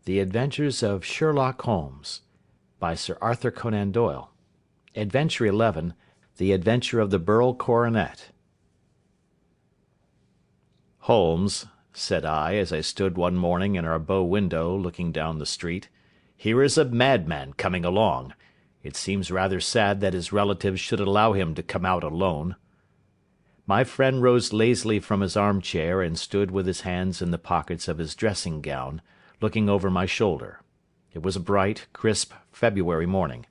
The Adventures of Sherlock Holmes, by Sir Arthur Conan Doyle. Adventure 11, The Adventure of the Beryl Coronet. "Holmes," said I, as I stood one morning in our bow window looking down the street, "here is a madman coming along. It seems rather sad that his relatives should allow him to come out alone." My friend rose lazily from his armchair and stood with his hands in the pockets of his dressing gown, looking over my shoulder. It was a bright, crisp February morning,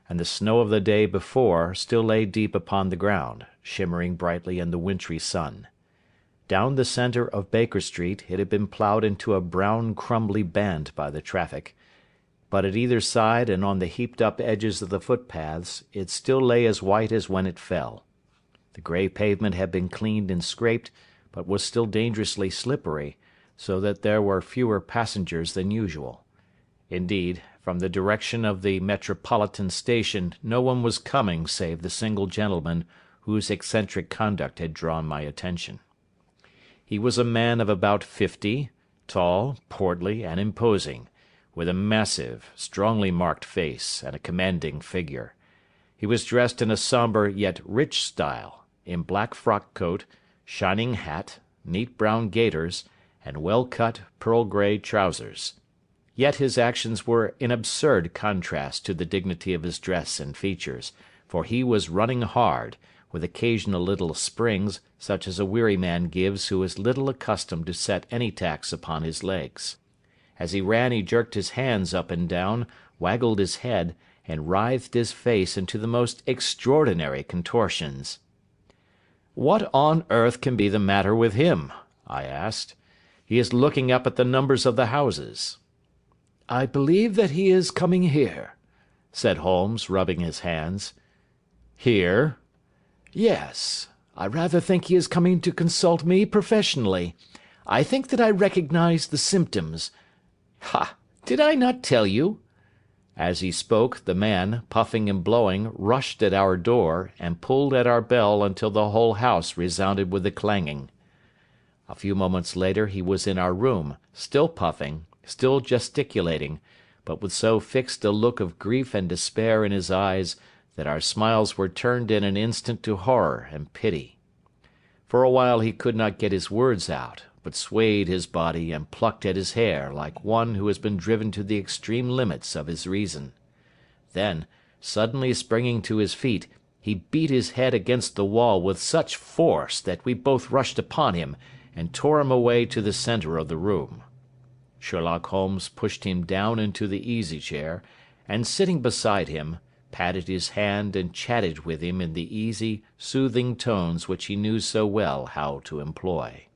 and the snow of the day before still lay deep upon the ground, shimmering brightly in the wintry sun. Down the centre of Baker Street it had been ploughed into a brown crumbly band by the traffic, but at either side and on the heaped-up edges of the footpaths it still lay as white as when it fell. The grey pavement had been cleaned and scraped, but was still dangerously slippery, so that there were fewer passengers than usual. Indeed, from the direction of the Metropolitan Station no one was coming save the single gentleman whose eccentric conduct had drawn my attention. He was a man of about 50, tall, portly, and imposing, with a massive, strongly marked face and a commanding figure. He was dressed in a sombre yet rich style, in black frock-coat, shining hat, neat brown gaiters, and well-cut pearl-grey trousers. Yet his actions were in absurd contrast to the dignity of his dress and features, for he was running hard, with occasional little springs, such as a weary man gives who is little accustomed to set any tax upon his legs. As he ran he jerked his hands up and down, waggled his head, and writhed his face into the most extraordinary contortions. "What on earth can be the matter with him?" I asked. "He is looking up at the numbers of the houses." "I believe that he is coming here," said Holmes, rubbing his hands. "Here?" "Yes. I rather think he is coming to consult me professionally. I think that I recognise the symptoms. Ha! Did I not tell you?" As he spoke, the man, puffing and blowing, rushed at our door, and pulled at our bell until the whole house resounded with the clanging. A few moments later he was in our room, still puffing, still gesticulating, but with so fixed a look of grief and despair in his eyes that our smiles were turned in an instant to horror and pity. For a while he could not get his words out, but swayed his body and plucked at his hair like one who has been driven to the extreme limits of his reason. Then, suddenly springing to his feet, he beat his head against the wall with such force that we both rushed upon him and tore him away to the centre of the room. Sherlock Holmes pushed him down into the easy-chair, and sitting beside him, patted his hand and chatted with him in the easy, soothing tones which he knew so well how to employ.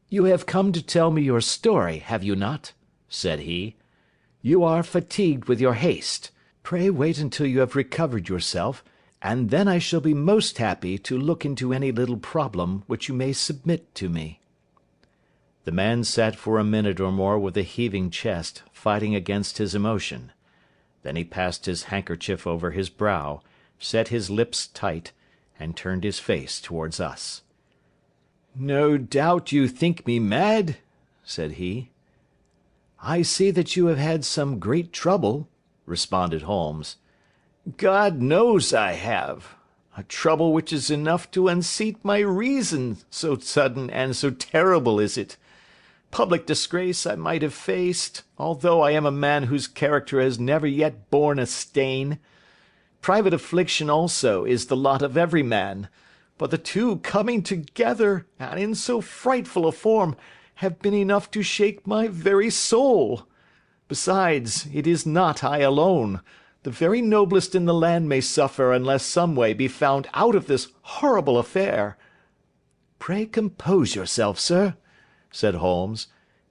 "You have come to tell me your story, have you not?" said he. "You are fatigued with your haste. Pray wait until you have recovered yourself, and then I shall be most happy to look into any little problem which you may submit to me." The man sat for a minute or more with a heaving chest, fighting against his emotion. Then he passed his handkerchief over his brow, set his lips tight, and turned his face towards us. "No doubt you think me mad," said he. "I see that you have had some great trouble," responded Holmes. "God knows I have. A trouble which is enough to unseat my reason, so sudden and so terrible is it. Public disgrace I might have faced, although I am a man whose character has never yet borne a stain. Private affliction also is the lot of every man, but the two coming together, and in so frightful a form, have been enough to shake my very soul. Besides, it is not I alone. The very noblest in the land may suffer unless some way be found out of this horrible affair." "Pray compose yourself, sir," said Holmes,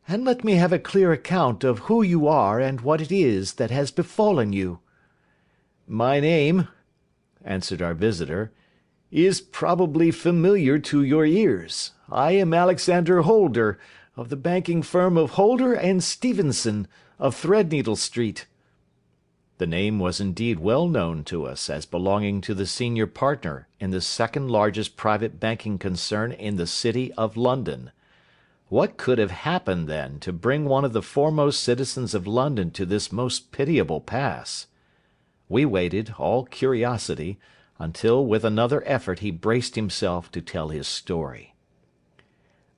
"and let me have a clear account of who you are and what it is that has befallen you." "My name," answered our visitor, "is probably familiar to your ears. I am Alexander Holder, of the banking firm of Holder and Stevenson, of Threadneedle Street." The name was indeed well known to us as belonging to the senior partner in the second largest private banking concern in the city of London. What could have happened, then, to bring one of the foremost citizens of London to this most pitiable pass? We waited, all curiosity, until with another effort he braced himself to tell his story.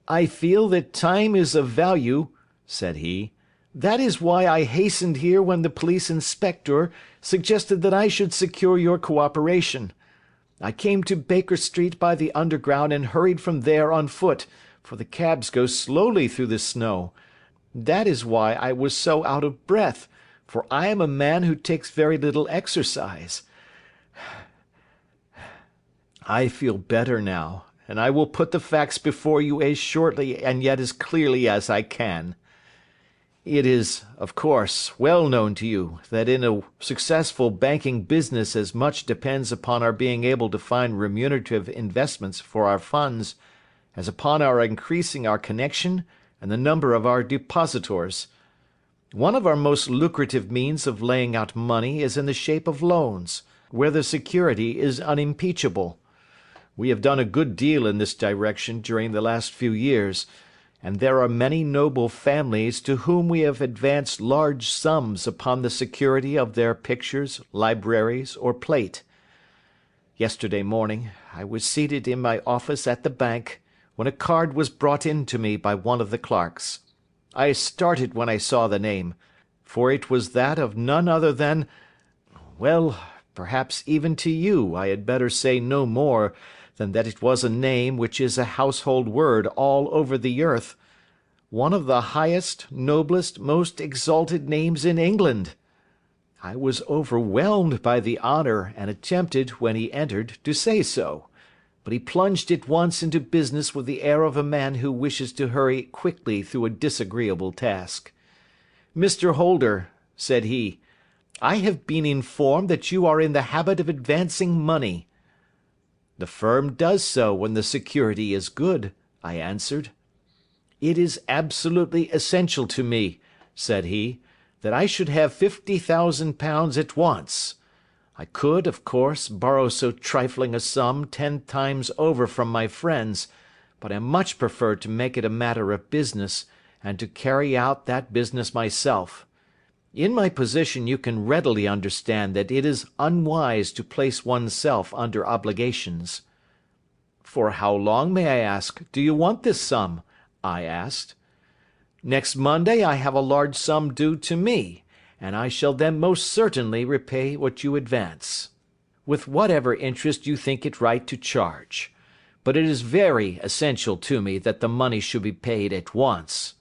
"I feel that time is of value," said he. "That is why I hastened here when the police inspector suggested that I should secure your cooperation. I came to Baker Street by the Underground and hurried from there on foot, for the cabs go slowly through the snow. That is why I was so out of breath, for I am a man who takes very little exercise. I feel better now, and I will put the facts before you as shortly and yet as clearly as I can. It is, of course, well known to you that in a successful banking business as much depends upon our being able to find remunerative investments for our funds as upon our increasing our connection and the number of our depositors. One of our most lucrative means of laying out money is in the shape of loans, where the security is unimpeachable. We have done a good deal in this direction during the last few years, and there are many noble families to whom we have advanced large sums upon the security of their pictures, libraries, or plate. Yesterday morning I was seated in my office at the bank, when a card was brought in to me by one of the clerks. I started when I saw the name, for it was that of none other than— well, perhaps even to you I had better say no more than that it was a name which is a household word all over the earth, one of the highest, noblest, most exalted names in England. I was overwhelmed by the honour, and attempted, when he entered, to say so, but he plunged at once into business with the air of a man who wishes to hurry quickly through a disagreeable task. "Mr. Holder," said he, "I have been informed that you are in the habit of advancing money." "The firm does so when the security is good," I answered. "It is absolutely essential to me," said he, "that I should have £50,000 at once. I could, of course, borrow so trifling a sum 10 times over from my friends, but I much prefer to make it a matter of business, and to carry out that business myself. In my position you can readily understand that it is unwise to place one's self under obligations." "For how long, may I ask, do you want this sum?" I asked. "Next Monday I have a large sum due to me, and I shall then most certainly repay what you advance, with whatever interest you think it right to charge. But it is very essential to me that the money should be paid at once."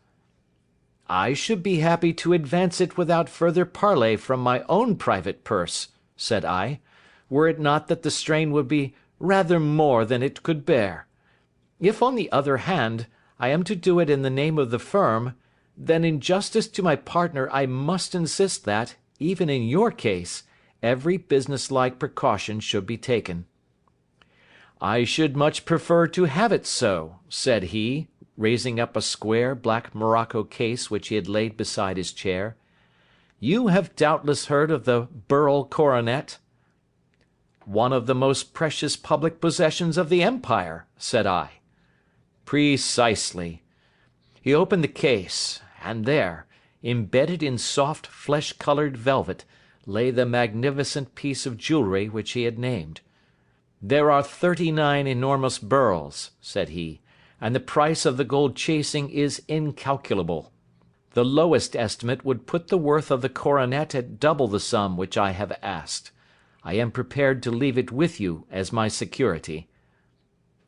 "I should be happy to advance it without further parley from my own private purse," said I, "were it not that the strain would be rather more than it could bear. If, on the other hand, I am to do it in the name of the firm, then in justice to my partner I must insist that, even in your case, every businesslike precaution should be taken." "I should much prefer to have it so," said he, raising up a square black morocco case which he had laid beside his chair. "You have doubtless heard of the Beryl coronet?" "One of the most precious public possessions of the empire," said I. "Precisely." He opened the case, and there, embedded in soft flesh-coloured velvet, lay the magnificent piece of jewellery which he had named. "There are 39 enormous beryls," said he, "and the price of the gold chasing is incalculable. The lowest estimate would put the worth of the coronet at double the sum which I have asked. I am prepared to leave it with you as my security."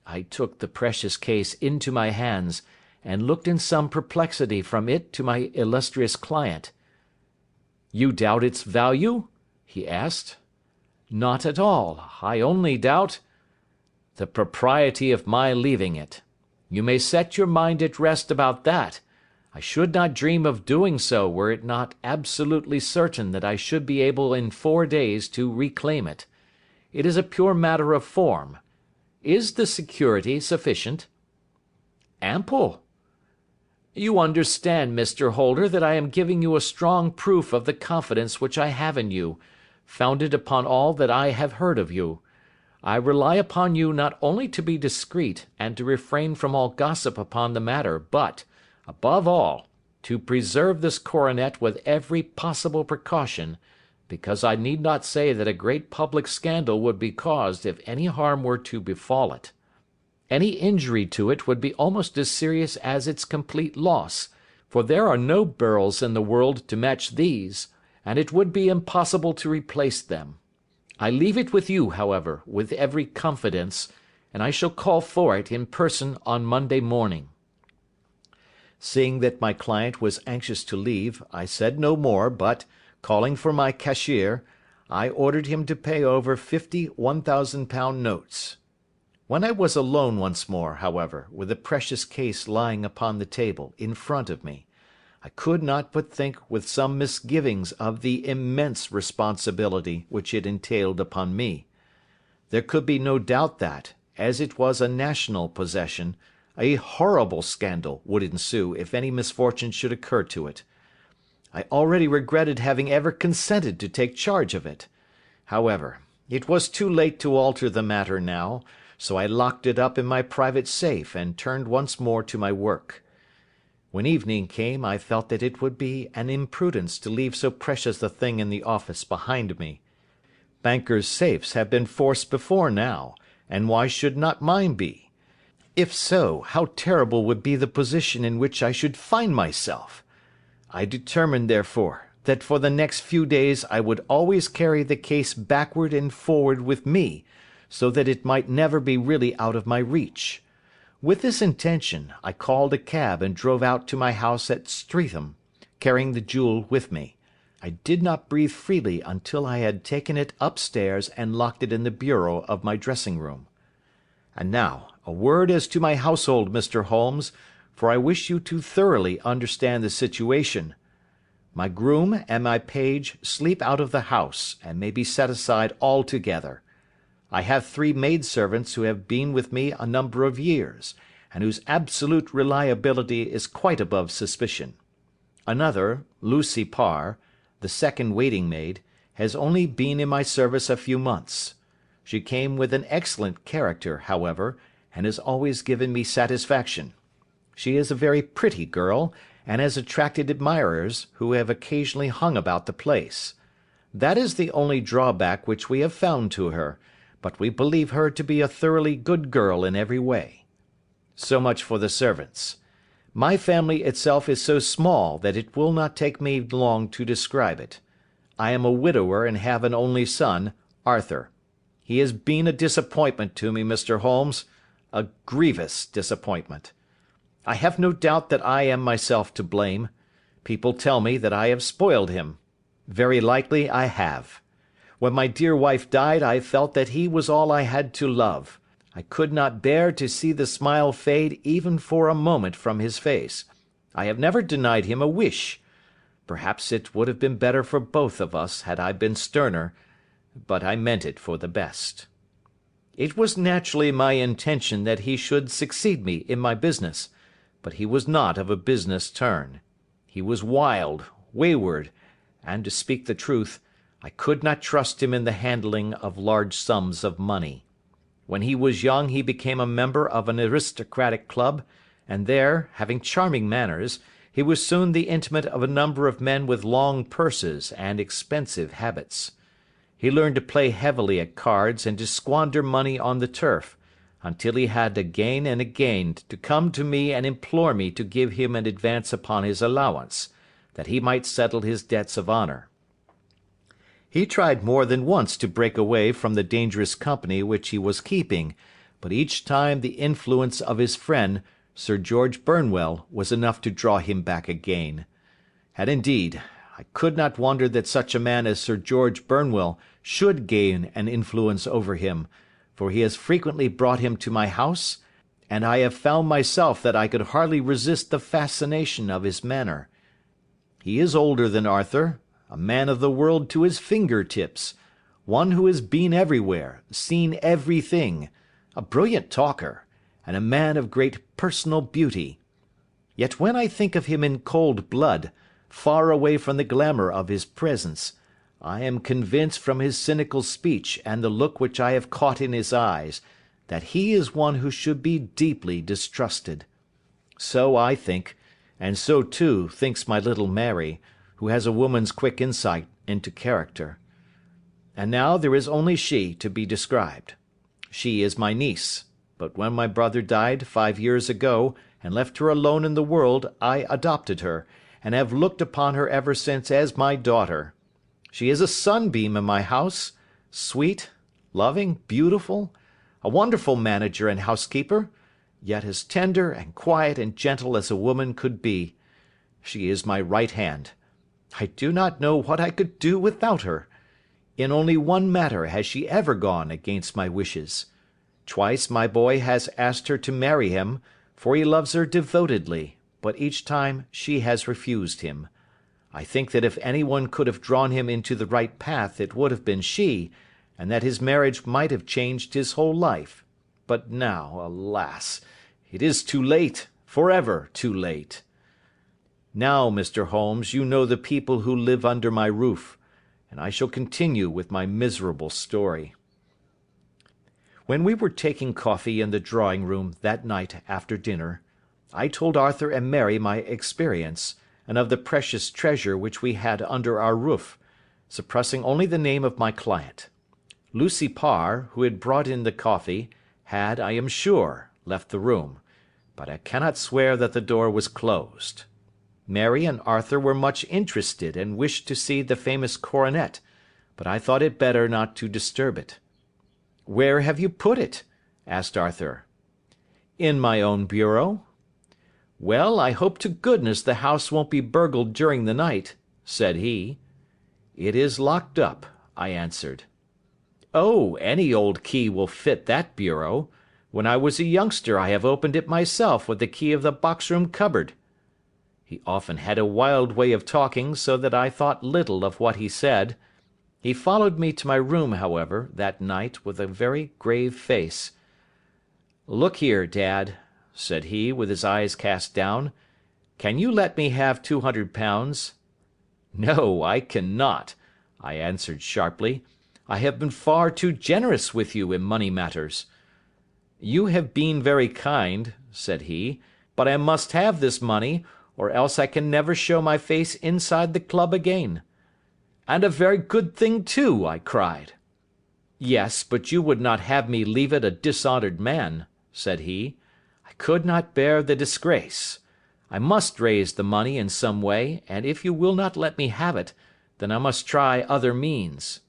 I took the precious case into my hands, and looked in some perplexity from it to my illustrious client. "You doubt its value?" he asked. "Not at all. I only doubt—" "The propriety of my leaving it. You may set your mind at rest about that. I should not dream of doing so were it not absolutely certain that I should be able in 4 days to reclaim it. It is a pure matter of form. Is the security sufficient?" "Ample." "You understand, Mr. Holder, that I am giving you a strong proof of the confidence which I have in you, founded upon all that I have heard of you. I rely upon you not only to be discreet, and to refrain from all gossip upon the matter, but, Above all, to preserve this coronet with every possible precaution, because I need not say that a great public scandal would be caused if any harm were to befall it. Any injury to it would be almost as serious as its complete loss, for there are no Beryls in the world to match these, and it would be impossible to replace them. I leave it with you, however, with every confidence, and I shall call for it in person on Monday morning." Seeing that my client was anxious to leave, I said no more, but, calling for my cashier, I ordered him to pay over 50 £1,000 notes. When I was alone once more, however, with the precious case lying upon the table in front of me, I could not but think with some misgivings of the immense responsibility which it entailed upon me. There could be no doubt that, as it was a national possession, a horrible scandal would ensue if any misfortune should occur to it. I already regretted having ever consented to take charge of it. However, it was too late to alter the matter now, so I locked it up in my private safe and turned once more to my work. When evening came, I felt that it would be an imprudence to leave so precious a thing in the office behind me. Bankers' safes have been forced before now, and why should not mine be? If so, how terrible would be the position in which I should find myself! I determined, therefore, that for the next few days I would always carry the case backward and forward with me, so that it might never be really out of my reach. With this intention, I called a cab and drove out to my house at Streatham, carrying the jewel with me. I did not breathe freely until I had taken it upstairs and locked it in the bureau of my dressing-room. And now, a word as to my household, Mr. Holmes, for I wish you to thoroughly understand the situation. My groom and my page sleep out of the house, and may be set aside altogether. I have 3 maidservants who have been with me a number of years, and whose absolute reliability is quite above suspicion. Another, Lucy Parr, the second waiting-maid, has only been in my service a few months. She came with an excellent character, however, and has always given me satisfaction. She is a very pretty girl, and has attracted admirers, who have occasionally hung about the place. That is the only drawback which we have found to her, but we believe her to be a thoroughly good girl in every way. So much for the servants. My family itself is so small that it will not take me long to describe it. I am a widower and have an only son, Arthur. He has been a disappointment to me, Mr. Holmes, a grievous disappointment. I have no doubt that I am myself to blame. People tell me that I have spoiled him. Very likely I have. When my dear wife died, I felt that he was all I had to love. I could not bear to see the smile fade even for a moment from his face. I have never denied him a wish. Perhaps it would have been better for both of us had I been sterner, but I meant it for the best. It was naturally my intention that he should succeed me in my business, but he was not of a business turn. He was wild, wayward, and, to speak the truth, I could not trust him in the handling of large sums of money. When he was young he became a member of an aristocratic club, and there, having charming manners, he was soon the intimate of a number of men with long purses and expensive habits. He learned to play heavily at cards and to squander money on the turf, until he had again and again to come to me and implore me to give him an advance upon his allowance, that he might settle his debts of honour. He tried more than once to break away from the dangerous company which he was keeping, but each time the influence of his friend, Sir George Burnwell, was enough to draw him back again. And indeed, I could not wonder that such a man as Sir George Burnwell should gain an influence over him, for he has frequently brought him to my house, and I have found myself that I could hardly resist the fascination of his manner. He is older than Arthur, a man of the world to his finger-tips, one who has been everywhere, seen everything, a brilliant talker, and a man of great personal beauty. Yet when I think of him in cold blood, far away from the glamour of his presence, I am convinced from his cynical speech and the look which I have caught in his eyes, that he is one who should be deeply distrusted. So I think, and so, too, thinks my little Mary, who has a woman's quick insight into character. And now there is only she to be described. She is my niece, but when my brother died 5 years ago, and left her alone in the world, I adopted her, and have looked upon her ever since as my daughter. She is a sunbeam in my house, sweet, loving, beautiful, a wonderful manager and housekeeper, yet as tender and quiet and gentle as a woman could be. She is my right hand. I do not know what I could do without her. In only one matter has she ever gone against my wishes. Twice my boy has asked her to marry him, for he loves her devotedly, but each time she has refused him. I think that if anyone could have drawn him into the right path it would have been she, and that his marriage might have changed his whole life. But now, alas, it is too late, forever too late. Now, Mr. Holmes, you know the people who live under my roof, and I shall continue with my miserable story. When we were taking coffee in the drawing-room that night after dinner, I told Arthur and Mary my experience, and of the precious treasure which we had under our roof, suppressing only the name of my client. Lucy Parr, who had brought in the coffee, had, I am sure, left the room, but I cannot swear that the door was closed. Mary and Arthur were much interested and wished to see the famous coronet, but I thought it better not to disturb it. "Where have you put it?" asked Arthur. "In my own bureau." "Well, I hope to goodness the house won't be burgled during the night," said he. "It is locked up," I answered. "Oh, any old key will fit that bureau. When I was a youngster I have opened it myself with the key of the box-room cupboard." He often had a wild way of talking, so that I thought little of what he said. He followed me to my room, however, that night with a very grave face. "Look here, Dad," said he, with his eyes cast down, "can you let me have £200? "No, I cannot," I answered sharply. "I have been far too generous with you in money matters." "You have been very kind," said he, "but I must have this money, or else I can never show my face inside the club again." "And a very good thing too," I cried. "Yes, but you would not have me leave it a dishonoured man," said he. "I could not bear the disgrace. I must raise the money in some way, and if you will not let me have it, then I must try other means."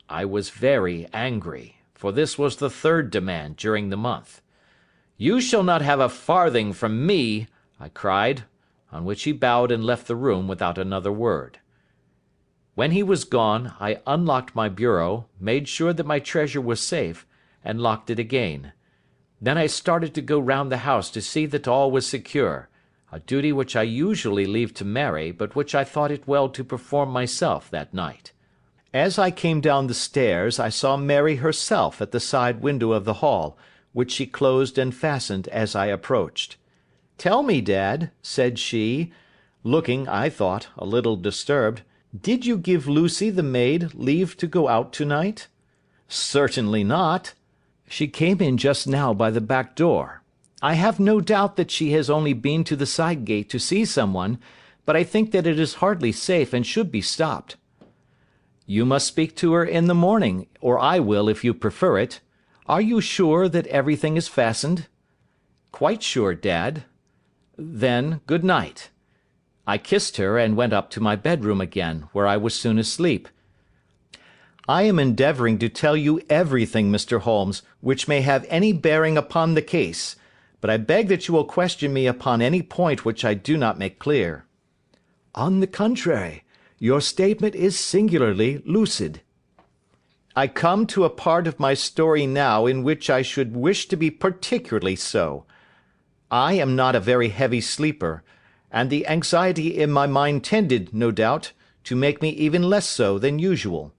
I was very angry, for this was the third demand during the month. "You shall not have a farthing from me," I cried, on which he bowed and left the room without another word. When he was gone, I unlocked my bureau, made sure that my treasure was safe, and locked it again. Then I started to go round the house to see that all was secure, a duty which I usually leave to Mary, but which I thought it well to perform myself that night. As I came down the stairs, I saw Mary herself at the side window of the hall, which she closed and fastened as I approached. "Tell me, Dad," said she, looking, I thought, a little disturbed, "did you give Lucy the maid leave to go out to-night?" "Certainly not. She came in just now by the back door. I have no doubt that she has only been to the side gate to see someone, but I think that it is hardly safe and should be stopped." "You must speak to her in the morning, or I will if you prefer it. Are you sure that everything is fastened?" "Quite sure, Dad." "Then, good night." I kissed her and went up to my bedroom again, where I was soon asleep. I am endeavouring to tell you everything, Mr. Holmes, which may have any bearing upon the case, but I beg that you will question me upon any point which I do not make clear. "On the contrary, your statement is singularly lucid." "I come to a part of my story now in which I should wish to be particularly so. I am not a very heavy sleeper, and the anxiety in my mind tended, no doubt, to make me even less so than usual.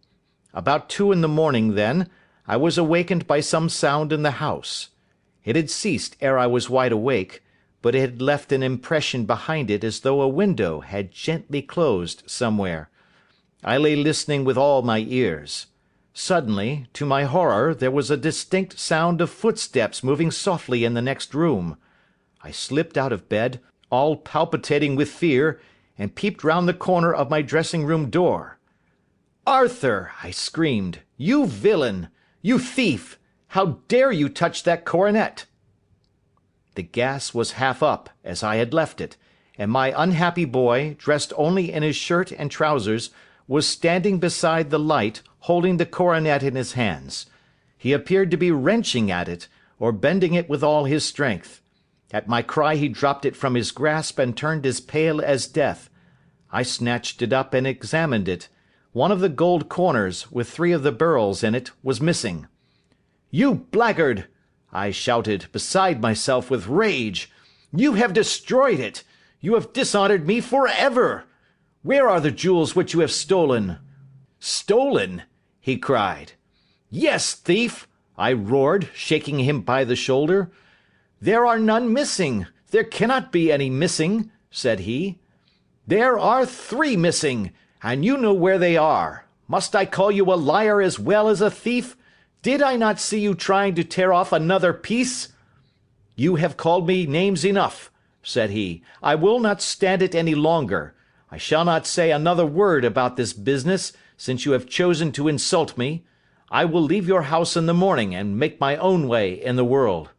About 2 in the morning, then, I was awakened by some sound in the house. It had ceased ere I was wide awake, but it had left an impression behind it as though a window had gently closed somewhere. I lay listening with all my ears. Suddenly, to my horror, there was a distinct sound of footsteps moving softly in the next room. I slipped out of bed, all palpitating with fear, and peeped round the corner of my dressing-room door. "Arthur!" I screamed. "You villain! You thief! How dare you touch that coronet?" The gas was half up, as I had left it, and my unhappy boy, dressed only in his shirt and trousers, was standing beside the light, holding the coronet in his hands. He appeared to be wrenching at it, or bending it with all his strength. At my cry he dropped it from his grasp and turned as pale as death. I snatched it up and examined it. One of the gold corners, with 3 of the Beryls in it, was missing. "You blackguard!" I shouted, beside myself with rage. "You have destroyed it! You have dishonoured me for ever! Where are the jewels which you have stolen?" "Stolen?" he cried. "Yes, thief!" I roared, shaking him by the shoulder. "There are none missing. There cannot be any missing," said he. "There are 3 missing, and you know where they are. Must I call you a liar as well as a thief? Did I not see you trying to tear off another piece?" "You have called me names enough," said he. "I will not stand it any longer. I shall not say another word about this business, since you have chosen to insult me. I will leave your house in the morning, and make my own way in the world."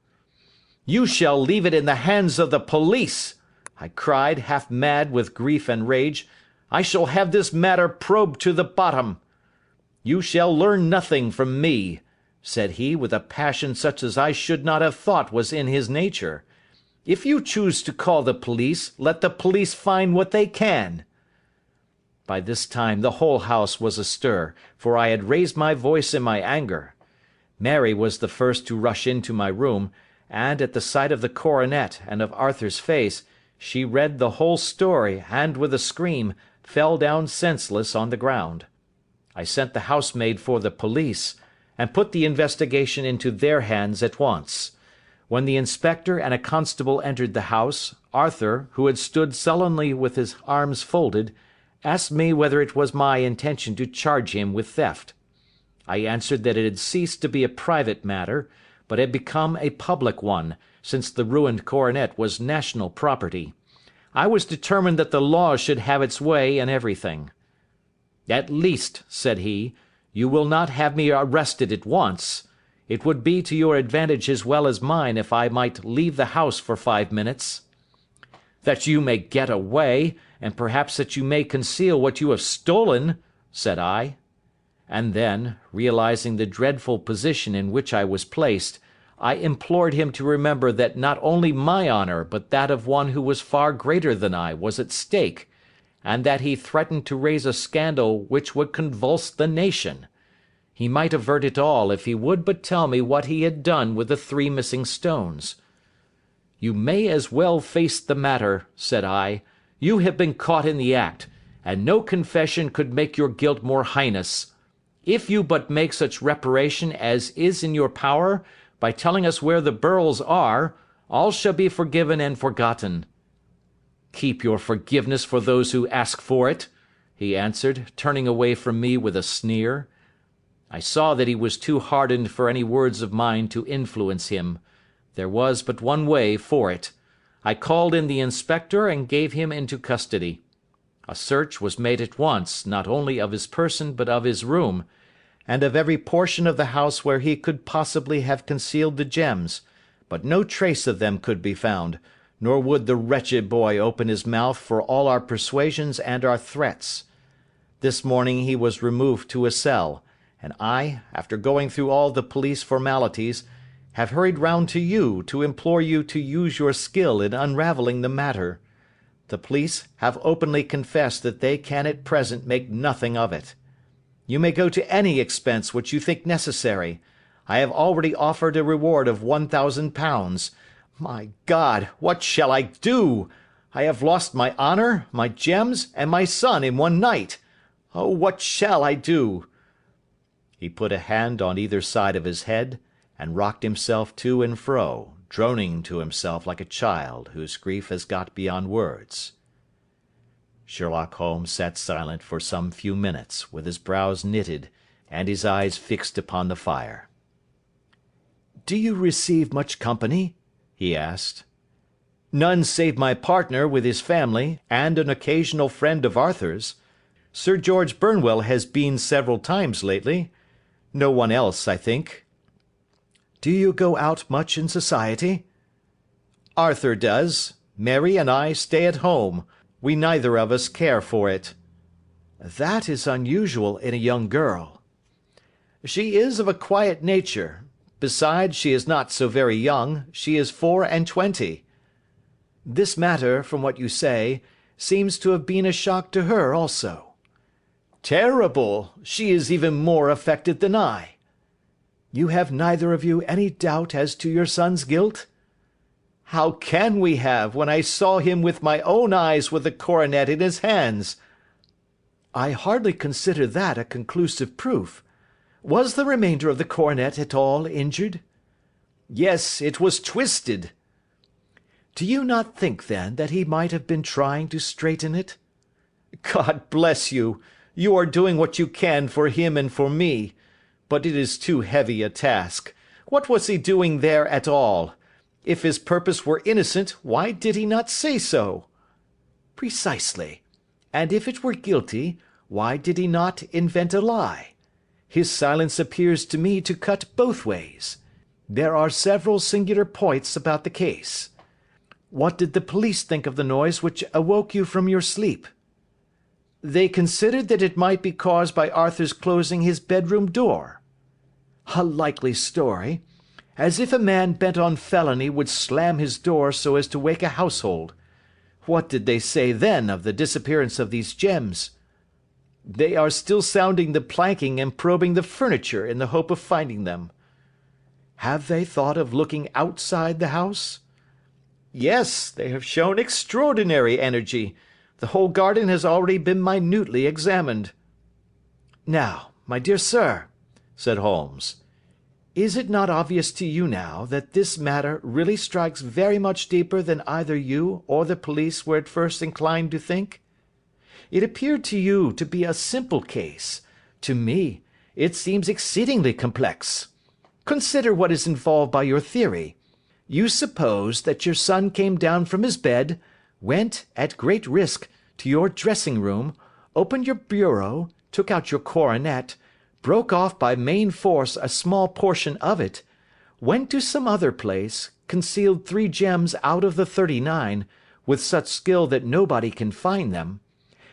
"You shall leave it in the hands of the police!" I cried, half mad with grief and rage. "I shall have this matter probed to the bottom." "You shall learn nothing from me," said he, with a passion such as I should not have thought was in his nature. "If you choose to call the police, let the police find what they can." By this time the whole house was astir, for I had raised my voice in my anger. Mary was the first to rush into my room, and, at the sight of the coronet and of Arthur's face, she read the whole story, and, with a scream, fell down senseless on the ground. I sent the housemaid for the police, and put the investigation into their hands at once. When the inspector and a constable entered the house, Arthur, who had stood sullenly with his arms folded, asked me whether it was my intention to charge him with theft. I answered that it had ceased to be a private matter, but had become a public one, since the ruined coronet was national property. I was determined that the law should have its way in everything. "At least," said he, "you will not have me arrested at once. It would be to your advantage as well as mine if I might leave the house for 5 minutes." "That you may get away, and perhaps that you may conceal what you have stolen," said I. And then, realizing the dreadful position in which I was placed, I implored him to remember that not only my honour but that of one who was far greater than I was at stake, and that he threatened to raise a scandal which would convulse the nation. He might avert it all if he would but tell me what he had done with the 3 missing stones. "You may as well face the matter," said I. "You have been caught in the act, and no confession could make your guilt more heinous. If you but make such reparation as is in your power, by telling us where the Beryls are, all shall be forgiven and forgotten." "Keep your forgiveness for those who ask for it," he answered, turning away from me with a sneer. I saw that he was too hardened for any words of mine to influence him. There was but one way for it. I called in the inspector and gave him into custody. A search was made at once, not only of his person but of his room, and of every portion of the house where he could possibly have concealed the gems, but no trace of them could be found, nor would the wretched boy open his mouth for all our persuasions and our threats. This morning he was removed to a cell, and I, after going through all the police formalities, have hurried round to you to implore you to use your skill in unravelling the matter. The police have openly confessed that they can at present make nothing of it. You may go to any expense which you think necessary. I have already offered a reward of £1,000. My God, what shall I do? I have lost my honour, my gems, and my son in one night. Oh, what shall I do?" He put a hand on either side of his head, and rocked himself to and fro, droning to himself like a child whose grief has got beyond words. Sherlock Holmes sat silent for some few minutes, with his brows knitted, and his eyes fixed upon the fire. "Do you receive much company?" he asked. None save my partner with his family, and an occasional friend of Arthur's. Sir George Burnwell has been several times lately. No one else, I think." "Do you go out much in society?" "Arthur does. Mary and I stay at home. We neither of us care for it." "That is unusual in a young girl." "She is of a quiet nature. Besides, she is not so very young. She is 24. "This matter, from what you say, seems to have been a shock to her also." "Terrible. She is even more affected than I." "You have neither of you any doubt as to your son's guilt?" "How can we have, when I saw him with my own eyes with the coronet in his hands?" "I hardly consider that a conclusive proof. Was the remainder of the coronet at all injured?" "Yes, it was twisted." "Do you not think, then, that he might have been trying to straighten it?" "God bless you! You are doing what you can for him and for me. But it is too heavy a task. What was he doing there at all? If his purpose were innocent, why did he not say so?" "Precisely. And if it were guilty, why did he not invent a lie? His silence appears to me to cut both ways. There are several singular points about the case. What did the police think of the noise which awoke you from your sleep?" "They considered that it might be caused by Arthur's closing his bedroom door." "A likely story. As if a man bent on felony would slam his door so as to wake a household. What did they say then of the disappearance of these gems?" "They are still sounding the planking and probing the furniture in the hope of finding them." "Have they thought of looking outside the house?" "Yes, they have shown extraordinary energy. The whole garden has already been minutely examined." "Now, my dear sir," said Holmes, "is it not obvious to you now that this matter really strikes very much deeper than either you or the police were at first inclined to think? It appeared to you to be a simple case. To me, it seems exceedingly complex. Consider what is involved by your theory. You suppose that your son came down from his bed, went, at great risk, to your dressing room, opened your bureau, took out your coronet, broke off by main force a small portion of it, went to some other place, concealed 3 gems out of the 39, with such skill that nobody can find them,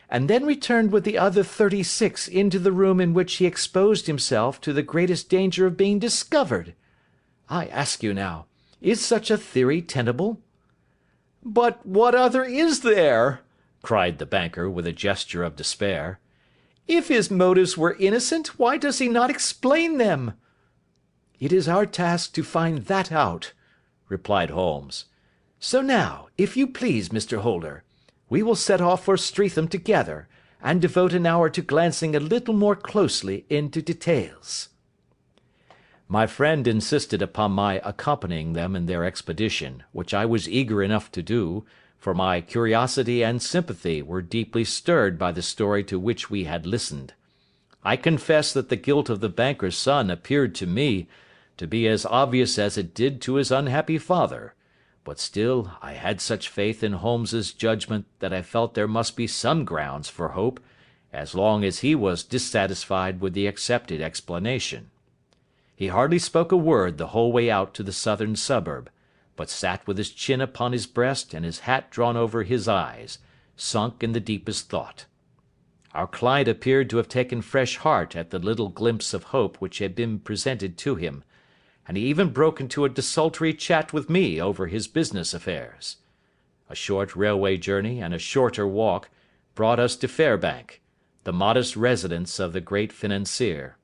and then returned with the other 36 into the room in which he exposed himself to the greatest danger of being discovered. I ask you now, is such a theory tenable?" "But what other is there?" cried the banker, with a gesture of despair. "If his motives were innocent, why does he not explain them?" "It is our task to find that out," replied Holmes. "So now, if you please, Mr. Holder, we will set off for Streatham together, and devote an hour to glancing a little more closely into details." My friend insisted upon my accompanying them in their expedition, which I was eager enough to do, for my curiosity and sympathy were deeply stirred by the story to which we had listened. I confess that the guilt of the banker's son appeared to me to be as obvious as it did to his unhappy father, but still I had such faith in Holmes's judgment that I felt there must be some grounds for hope, as long as he was dissatisfied with the accepted explanation. He hardly spoke a word the whole way out to the southern suburb, but sat with his chin upon his breast and his hat drawn over his eyes, sunk in the deepest thought. Our client appeared to have taken fresh heart at the little glimpse of hope which had been presented to him, and he even broke into a desultory chat with me over his business affairs. A short railway journey and a shorter walk brought us to Fairbank, the modest residence of the great financier.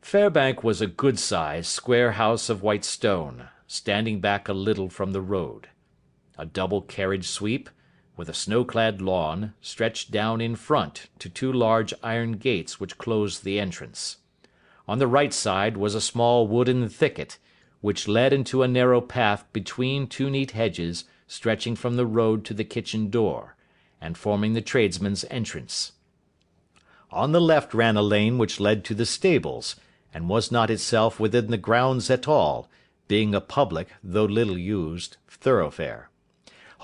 Fairbank was a good-sized, square house of white stone, standing back a little from the road. A double carriage sweep, with a snow-clad lawn, stretched down in front to 2 large iron gates which closed the entrance. On the right side was a small wooden thicket, which led into a narrow path between 2 neat hedges stretching from the road to the kitchen door, and forming the tradesmen's entrance. On the left ran a lane which led to the stables, and was not itself within the grounds at all, being a public, though little used, thoroughfare.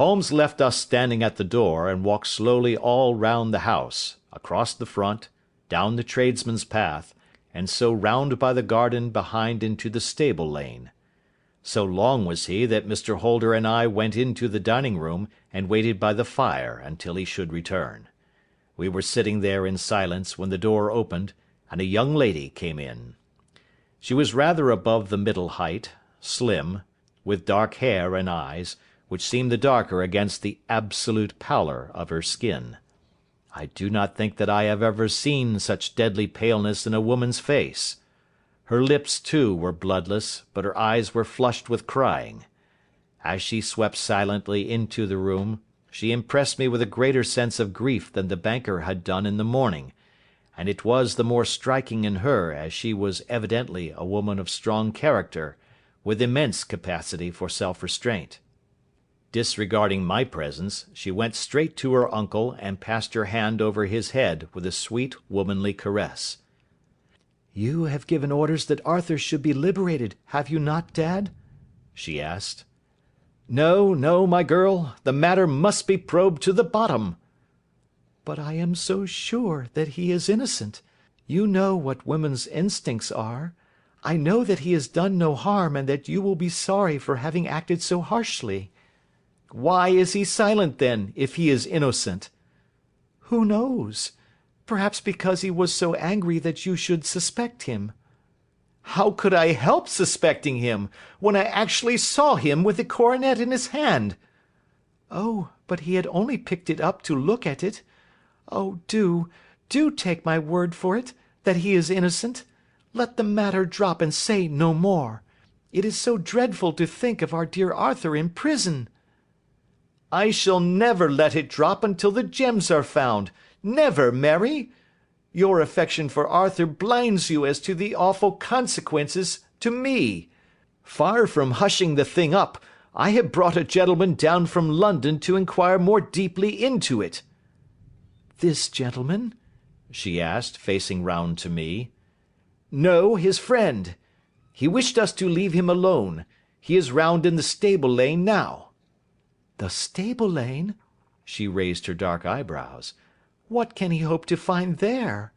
Holmes left us standing at the door, and walked slowly all round the house, across the front, down the tradesmen's path, and so round by the garden behind into the stable lane. So long was he that Mr. Holder and I went into the dining-room and waited by the fire until he should return. We were sitting there in silence when the door opened, and a young lady came in. She was rather above the middle height, slim, with dark hair and eyes, which seemed the darker against the absolute pallor of her skin. I do not think that I have ever seen such deadly paleness in a woman's face. Her lips, too, were bloodless, but her eyes were flushed with crying. As she swept silently into the room, she impressed me with a greater sense of grief than the banker had done in the morning, and it was the more striking in her as she was evidently a woman of strong character, with immense capacity for self-restraint. Disregarding my presence, she went straight to her uncle and passed her hand over his head with a sweet womanly caress. "You have given orders that Arthur should be liberated, have you not, Dad?" she asked. "No, no, my girl, the matter must be probed to the bottom." "But I am so sure that he is innocent. You know what women's instincts are. I know that he has done no harm, and that you will be sorry for having acted so harshly." "Why is he silent, then, if he is innocent?" "Who knows? Perhaps because he was so angry that you should suspect him." "How could I help suspecting him, when I actually saw him with the coronet in his hand?" "Oh, but he had only picked it up to look at it. Oh, do take my word for it, that he is innocent. Let the matter drop and say no more. It is so dreadful to think of our dear Arthur in prison." "I shall never let it drop until the gems are found. Never, Mary. Your affection for Arthur blinds you as to the awful consequences to me. Far from hushing the thing up, I have brought a gentleman down from London to inquire more deeply into it." "This gentleman?" she asked, facing round to me. "No, his friend. He wished us to leave him alone. He is round in the stable lane now." "The stable lane?" She raised her dark eyebrows. "What can he hope to find there?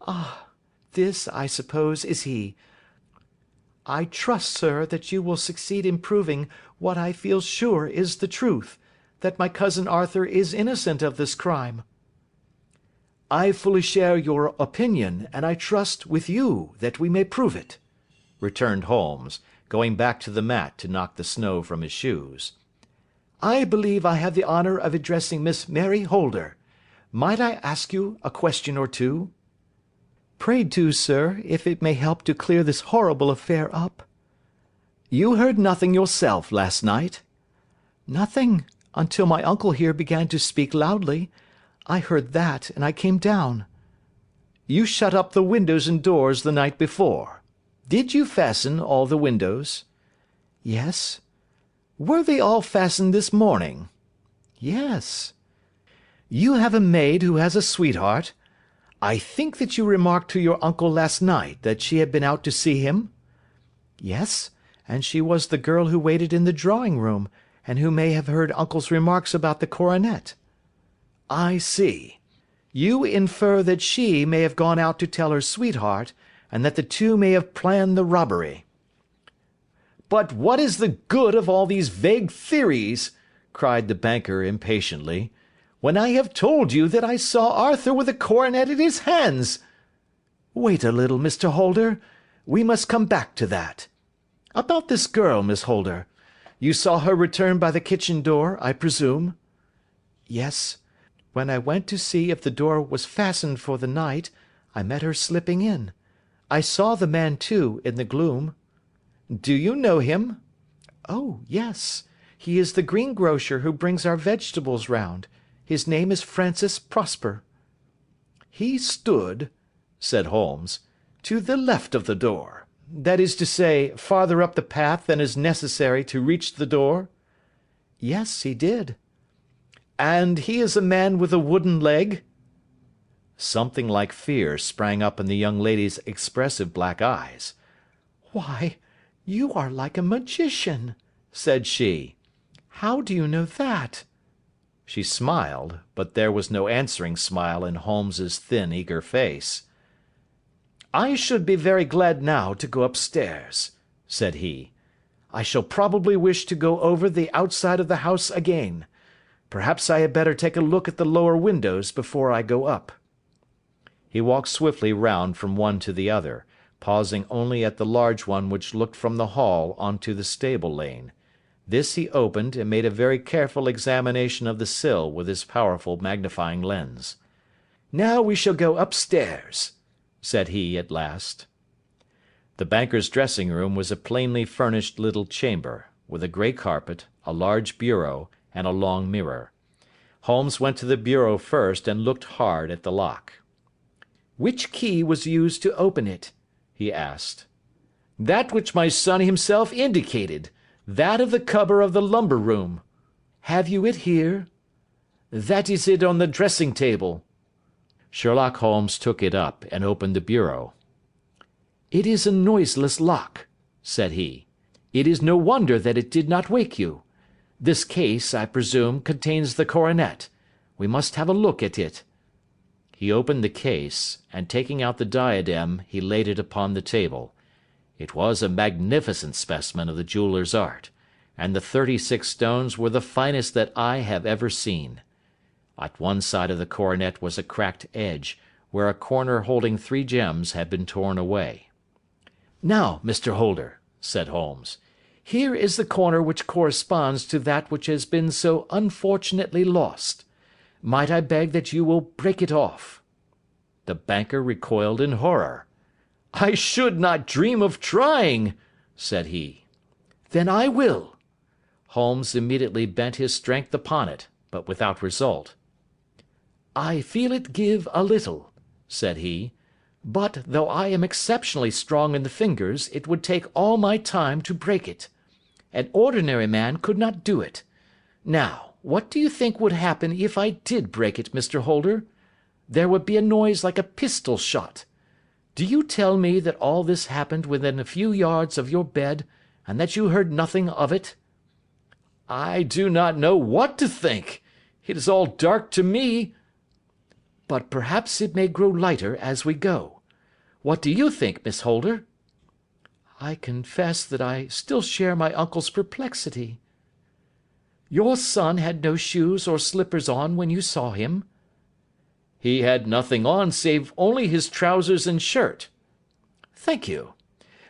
Ah, this, I suppose, is he. I trust, sir, that you will succeed in proving what I feel sure is the truth, that my cousin Arthur is innocent of this crime." "I fully share your opinion, and I trust, with you, that we may prove it," returned Holmes, going back to the mat to knock the snow from his shoes. "I believe I have the honour of addressing Miss Mary Holder. Might I ask you a question or two?" "Pray do, sir, if it may help to clear this horrible affair up." "You heard nothing yourself last night?" "Nothing, until my uncle here began to speak loudly. I heard that, and I came down." "You shut up the windows and doors the night before. Did you fasten all the windows?" "Yes." "Were they all fastened this morning?" "Yes." "You have a maid who has a sweetheart. I think that you remarked to your uncle last night that she had been out to see him?" "Yes, and she was the girl who waited in the drawing-room, and who may have heard uncle's remarks about the coronet." "I see. You infer that she may have gone out to tell her sweetheart, and that the two may have planned the robbery." "But what is the good of all these vague theories?" cried the banker impatiently, "when I have told you that I saw Arthur with a coronet in his hands?" "Wait a little, Mr. Holder. We must come back to that. About this girl, Miss Holder. You saw her return by the kitchen door, I presume?" "Yes. When I went to see if the door was fastened for the night, I met her slipping in. I saw the man, too, in the gloom." "Do you know him?" "Oh, yes. He is the greengrocer who brings our vegetables round. His name is Francis Prosper." "He stood," said Holmes, "to the left of the door. That is to say, farther up the path than is necessary to reach the door?" "Yes, he did." "And he is a man with a wooden leg?" Something like fear sprang up in the young lady's expressive black eyes. "Why, you are like a magician," said she. "How do you know that?" She smiled, but there was no answering smile in Holmes's thin, eager face. "I should be very glad now to go upstairs," said he. "I shall probably wish to go over the outside of the house again. Perhaps I had better take a look at the lower windows before I go up." He walked swiftly round from one to the other, pausing only at the large one which looked from the hall on to the stable lane. This he opened, and made a very careful examination of the sill with his powerful magnifying lens. "Now we shall go upstairs," said he at last. The banker's dressing-room was a plainly furnished little chamber, with a grey carpet, a large bureau, and a long mirror. Holmes went to the bureau first and looked hard at the lock. "Which key was used to open it?" he asked. "That which my son himself indicated. That of the cupboard of the lumber room." "Have you it here?" "That is it on the dressing table." Sherlock Holmes took it up and opened the bureau. "It is a noiseless lock," said he. "It is no wonder that it did not wake you. This case, I presume, contains the coronet. We must have a look at it." He opened the case, and taking out the diadem he laid it upon the table. It was a magnificent specimen of the jeweller's art, and the 36 stones were the finest that I have ever seen. At one side of the coronet was a cracked edge, where a corner holding 3 gems had been torn away. "Now, Mr. Holder," said Holmes, "here is the corner which corresponds to that which has been so unfortunately lost. Might I beg that you will break it off?" The banker recoiled in horror. "I should not dream of trying," said he. "Then I will." Holmes immediately bent his strength upon it, but without result. "I feel it give a little," said he, "but, though I am exceptionally strong in the fingers, it would take all my time to break it. An ordinary man could not do it. Now, what do you think would happen if I did break it, Mr. Holder? There would be a noise like a pistol shot. Do you tell me that all this happened within a few yards of your bed, and that you heard nothing of it?" "I do not know what to think. It is all dark to me." "But perhaps it may grow lighter as we go. What do you think, Miss Holder?" "I confess that I still share my uncle's perplexity." "Your son had no shoes or slippers on when you saw him?" "He had nothing on save only his trousers and shirt." "Thank you.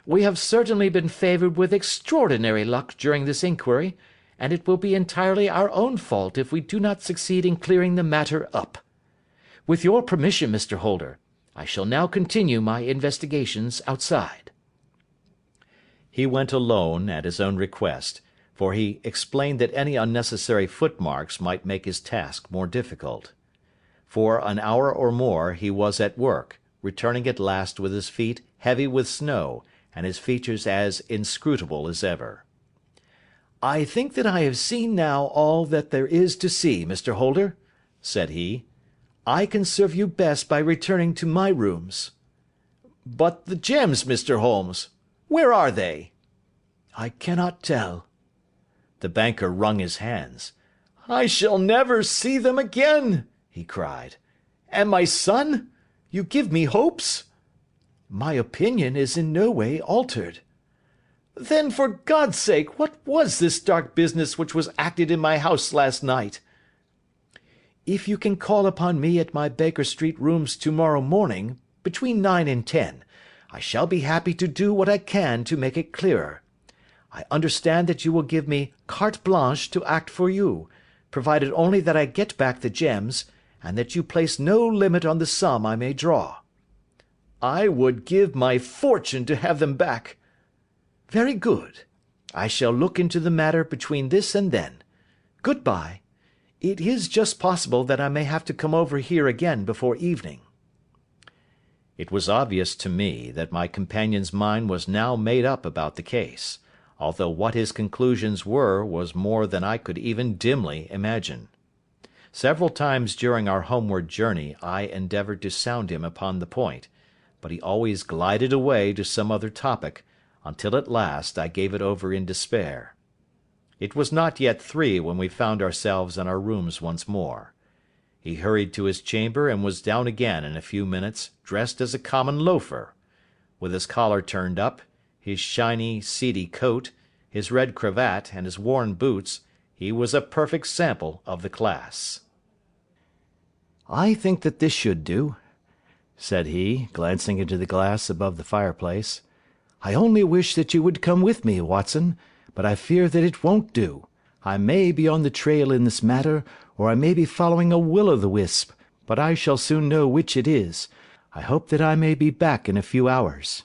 We have certainly been favoured with extraordinary luck during this inquiry, and it will be entirely our own fault if we do not succeed in clearing the matter up. With your permission, Mr. Holder, I shall now continue my investigations outside." He went alone at his own request, for he explained that any unnecessary footmarks might make his task more difficult. For an hour or more he was at work, returning at last with his feet heavy with snow, and his features as inscrutable as ever. "I think that I have seen now all that there is to see, Mr. Holder," said he. "I can serve you best by returning to my rooms." "But the gems, Mr. Holmes, where are they?" "I cannot tell." The banker wrung his hands. "I shall never see them again," he cried. "And my son? You give me hopes?" "My opinion is in no way altered." "Then, for God's sake, what was this dark business which was acted in my house last night?" "If you can call upon me at my Baker Street rooms tomorrow morning, between 9 and 10, I shall be happy to do what I can to make it clearer. I understand that you will give me carte blanche to act for you, provided only that I get back the gems, and that you place no limit on the sum I may draw." "I would give my fortune to have them back." "Very good. I shall look into the matter between this and then. Good-bye. It is just possible that I may have to come over here again before evening." It was obvious to me that my companion's mind was now made up about the case, although what his conclusions were was more than I could even dimly imagine. Several times during our homeward journey I endeavoured to sound him upon the point, but he always glided away to some other topic, until at last I gave it over in despair. It was not yet 3 when we found ourselves in our rooms once more. He hurried to his chamber and was down again in a few minutes, dressed as a common loafer. With his collar turned up, his shiny, seedy coat, his red cravat, and his worn boots, he was a perfect sample of the class. "I think that this should do," said he, glancing into the glass above the fireplace. "I only wish that you would come with me, Watson, but I fear that it won't do. I may be on the trail in this matter, or I may be following a will-o'-the-wisp, but I shall soon know which it is. I hope that I may be back in a few hours."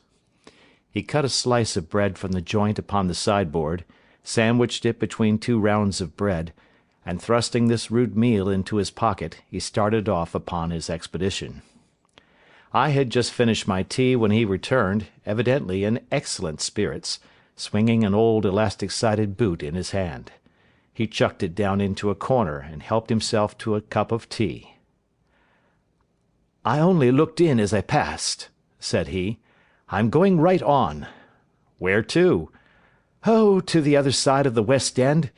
He cut a slice of bread from the joint upon the sideboard, sandwiched it between 2 rounds of bread, and thrusting this rude meal into his pocket, he started off upon his expedition. I had just finished my tea when he returned, evidently in excellent spirits, swinging an old elastic-sided boot in his hand. He chucked it down into a corner and helped himself to a cup of tea. "I only looked in as I passed," said he. "I'm going right on." "Where to?" "Oh, to the other side of the West End.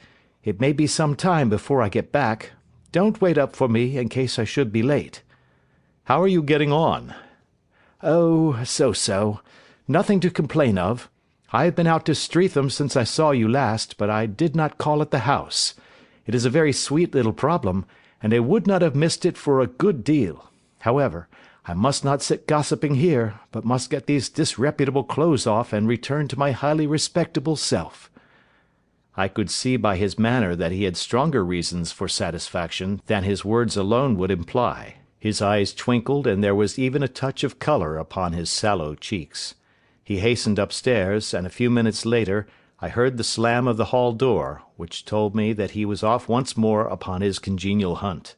It may be some time before I get back. Don't wait up for me in case I should be late." "How are you getting on?" "Oh, so-so. Nothing to complain of. I have been out to Streatham since I saw you last, but I did not call at the house. It is a very sweet little problem, and I would not have missed it for a good deal. However, I must not sit gossiping here, but must get these disreputable clothes off and return to my highly respectable self." I could see by his manner that he had stronger reasons for satisfaction than his words alone would imply. His eyes twinkled, and there was even a touch of colour upon his sallow cheeks. He hastened upstairs, and a few minutes later I heard the slam of the hall door, which told me that he was off once more upon his congenial hunt.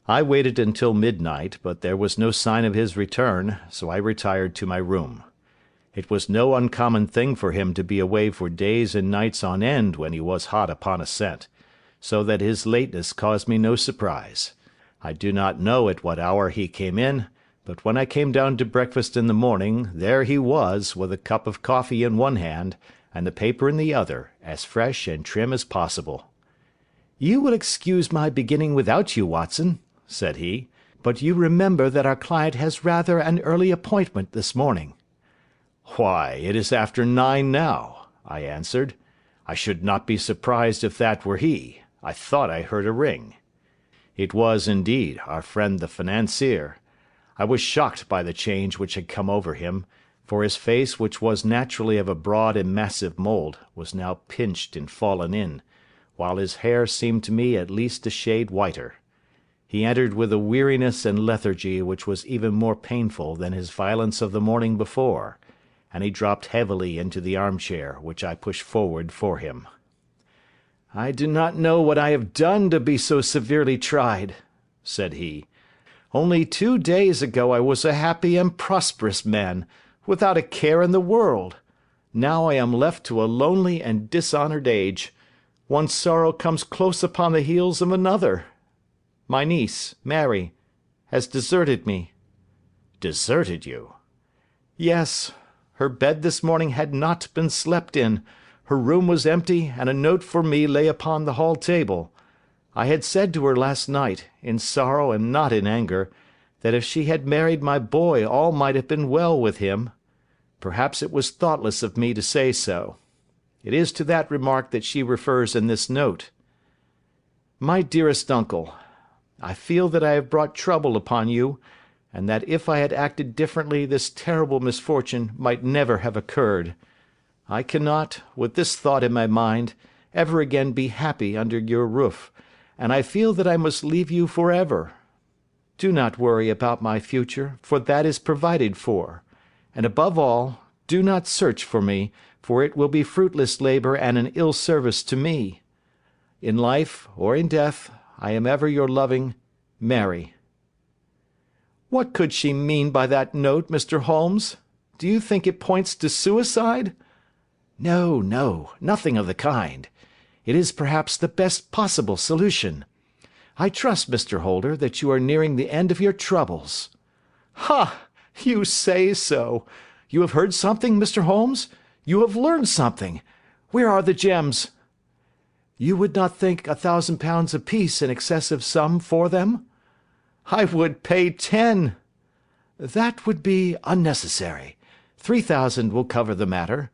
I waited until midnight, but there was no sign of his return, so I retired to my room. It was no uncommon thing for him to be away for days and nights on end when he was hot upon a scent, so that his lateness caused me no surprise. I do not know at what hour he came in, but when I came down to breakfast in the morning, there he was, with a cup of coffee in one hand, and the paper in the other, as fresh and trim as possible. "You will excuse my beginning without you, Watson," said he, "but you remember that our client has rather an early appointment this morning." "Why, it is after 9 now," I answered. "I should not be surprised if that were he. I thought I heard a ring." It was, indeed, our friend the financier. I was shocked by the change which had come over him, for his face, which was naturally of a broad and massive mould, was now pinched and fallen in, while his hair seemed to me at least a shade whiter. He entered with a weariness and lethargy which was even more painful than his violence of the morning before, and he dropped heavily into the armchair which I pushed forward for him. "I do not know what I have done to be so severely tried," said he. "Only 2 days ago I was a happy and prosperous man, without a care in the world. Now I am left to a lonely and dishonoured age. One sorrow comes close upon the heels of another. My niece, Mary, has deserted me." "Deserted you?" "Yes. Her bed this morning had not been slept in. Her room was empty, and a note for me lay upon the hall table. I had said to her last night, in sorrow and not in anger, that if she had married my boy all might have been well with him. Perhaps it was thoughtless of me to say so. It is to that remark that she refers in this note. My dearest uncle, I feel that I have brought trouble upon you, and that if I had acted differently this terrible misfortune might never have occurred. I cannot, with this thought in my mind, ever again be happy under your roof, and I feel that I must leave you for ever. Do not worry about my future, for that is provided for, and above all, do not search for me, for it will be fruitless labour and an ill service to me. In life or in death, I am ever your loving Mary. What could she mean by that note, Mr. Holmes? Do you think it points to suicide? No, no, nothing of the kind. It is perhaps the best possible solution. I trust, Mr. Holder, that you are nearing the end of your troubles. Ha! You say so. You have heard something, Mr. Holmes? You have learned something. Where are the gems? You would not think £1,000 apiece an excessive sum for them? I would pay 10. That would be unnecessary. 3,000 will cover the matter.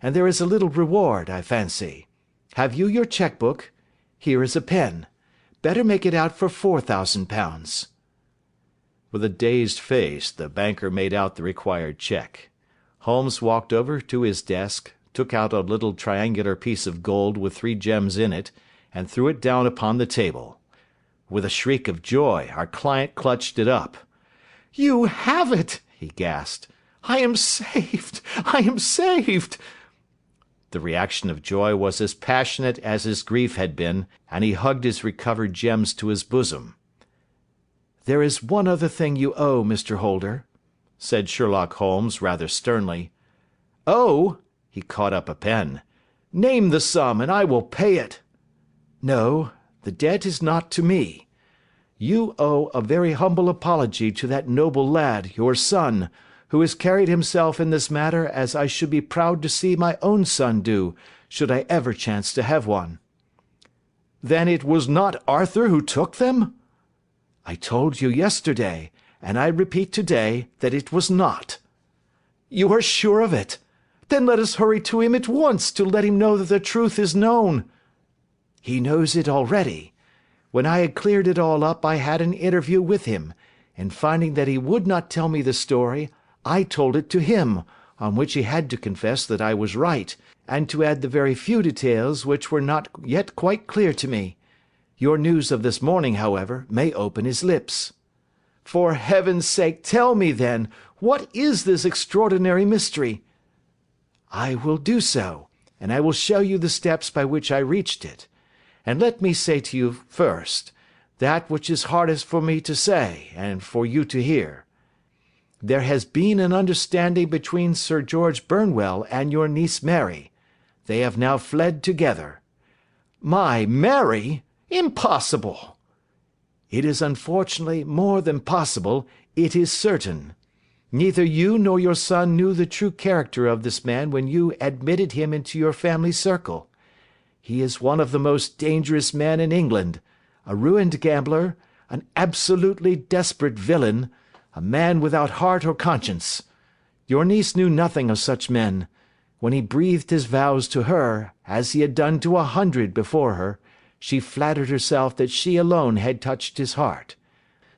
And there is a little reward, I fancy. Have you your cheque-book? Here is a pen. Better make it out for £4,000. With a dazed face, the banker made out the required cheque. Holmes walked over to his desk, took out a little triangular piece of gold with 3 gems in it, and threw it down upon the table. With a shriek of joy, our client clutched it up. "You have it!" he gasped. "I am saved! I am saved!" The reaction of joy was as passionate as his grief had been, and he hugged his recovered gems to his bosom. "There is one other thing you owe, Mr. Holder," said Sherlock Holmes rather sternly. "Oh!" He caught up a pen. "Name the sum, and I will pay it." "No, the debt is not to me. You owe a very humble apology to that noble lad, your son, who has carried himself in this matter as I should be proud to see my own son do, should I ever chance to have one." "Then it was not Arthur who took them?" "I told you yesterday, and I repeat today, that it was not." "You are sure of it? Then let us hurry to him at once to let him know that the truth is known." "He knows it already. When I had cleared it all up I had an interview with him, and finding that he would not tell me the story, I told it to him, on which he had to confess that I was right, and to add the very few details which were not yet quite clear to me. Your news of this morning, however, may open his lips." "For heaven's sake, tell me, then, what is this extraordinary mystery?" "I will do so, and I will show you the steps by which I reached it. And let me say to you first, that which is hardest for me to say, and for you to hear. There has been an understanding between Sir George Burnwell and your niece Mary. They have now fled together." "My Mary? Impossible!" "It is unfortunately more than possible, it is certain. Neither you nor your son knew the true character of this man when you admitted him into your family circle. He is one of the most dangerous men in England, a ruined gambler, an absolutely desperate villain, a man without heart or conscience. Your niece knew nothing of such men. When he breathed his vows to her, as he had done to 100 before her, she flattered herself that she alone had touched his heart.